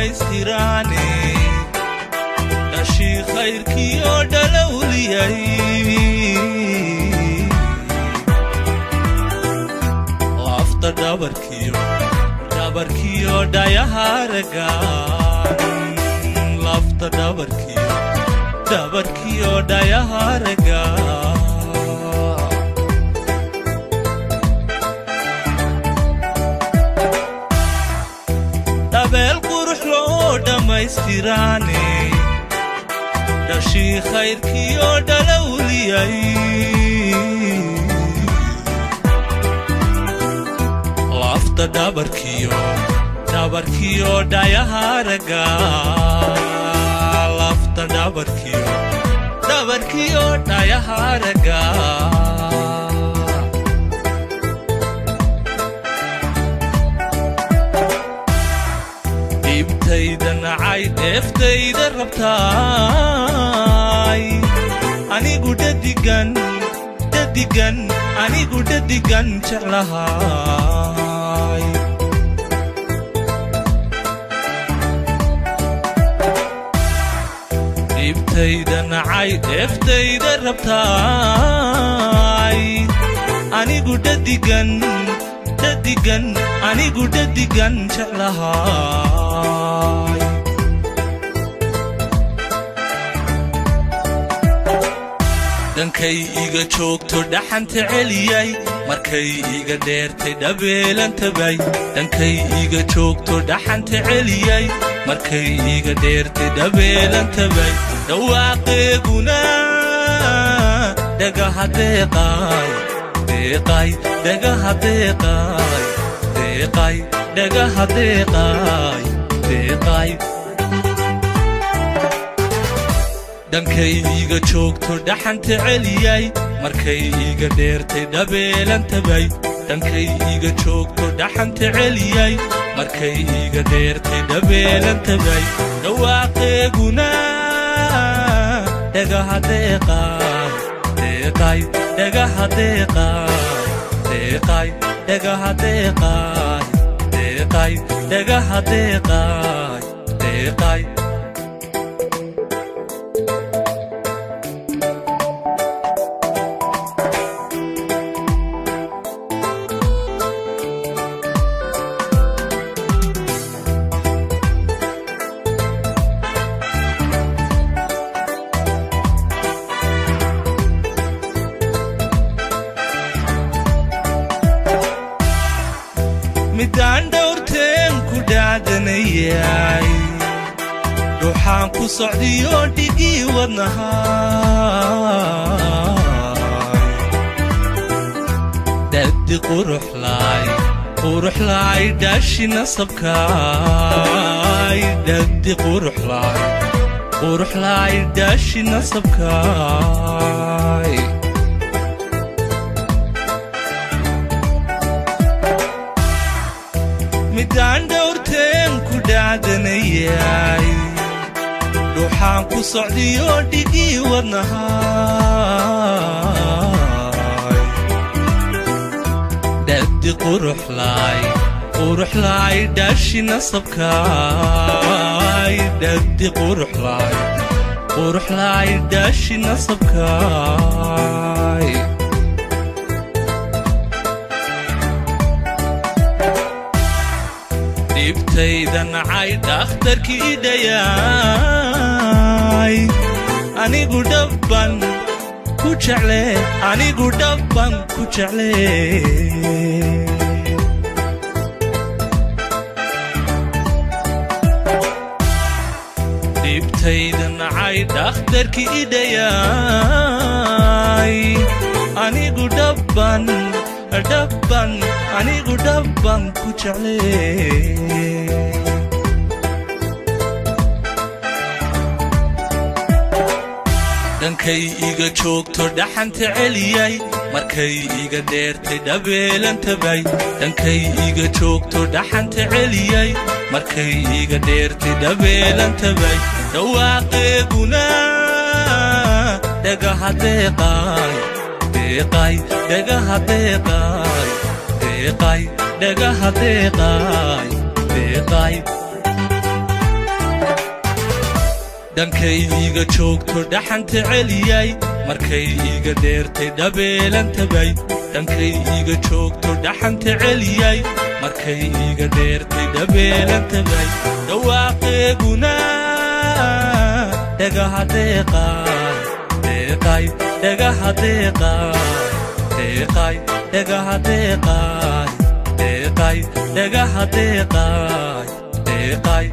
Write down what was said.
dhammaystiraane dhashii khayrkiyo dhalowliyay lafta dhabarkiyo dhayaharagaan lafta dhabarkiyo dhayaharagaan dabeel qurux loo dhammaystiraane dhashii khayrkiyo dhalowliyay lafta dhabarkiyo dhayaharagaan lafta dhabarkiyo dhayaharagaan dhibtayda nacay dheeftayda rabtaay anigu dhadigan jeclahay dhibtayda nacay dheeftayda rabtaay anigu dhadigan jeclahay dhankay iga joogto dhaxanta celiyay markay iga dheertay dhabeelantabay dhankay iga joogto dhaxanta celiyay markay iga dheertay dhabeelantabay dhawaaqeeguna dhagaha deeqay dhagaha deeqay dhankay iga joogto dhaxanta celiyay markay iga dheertay dhabeelantabay dhankay iga joogto dhaxanta celiyay markay iga dheertay dhabeelantabay dhawaaqeeguna dhagaha deeqay dhagaha deeqay midaan dhowrteen ku dhacdanayay ruuxaan ku socdiyo dhigii wadnahay dhadi quruxlaay dhaashi nasabkaay dhadi quruxlaay dhaashi nasabkaay midaan dhowrteen ku dhacdanayay ruuxaan ku socdiyo dhigii wadnahay dhadi quruxlaay dhaashi nasabkaay dhadi quruxlaay dhaashi nasabkaay dhibtayda nacay dhakhtarkii idhayay anigu dhabban ku jecle dhibtayda nacay dhakhtarkii idhayay anigu dhabban ku jecle dhankay iga joogto dhaxanta celiyay markay iga dheertay dhabeelantabay dhankay iga joogto dhaxanta celiyay markay iga dheertay dhabeelantabay dhawaaqeeguna dhagaha deeqay dhagaha deeqay dhankay iga joogto dhaxanta celiyay markay iga dheertay dhabeelanta bay dhankay iga joogto dhaxanta celiyay markay iga dheertay dhabeelanta bay dhawaaqeeguna dhagaha deeqay dhagaha deeqay dhagaha deeqay dhagaha deeqay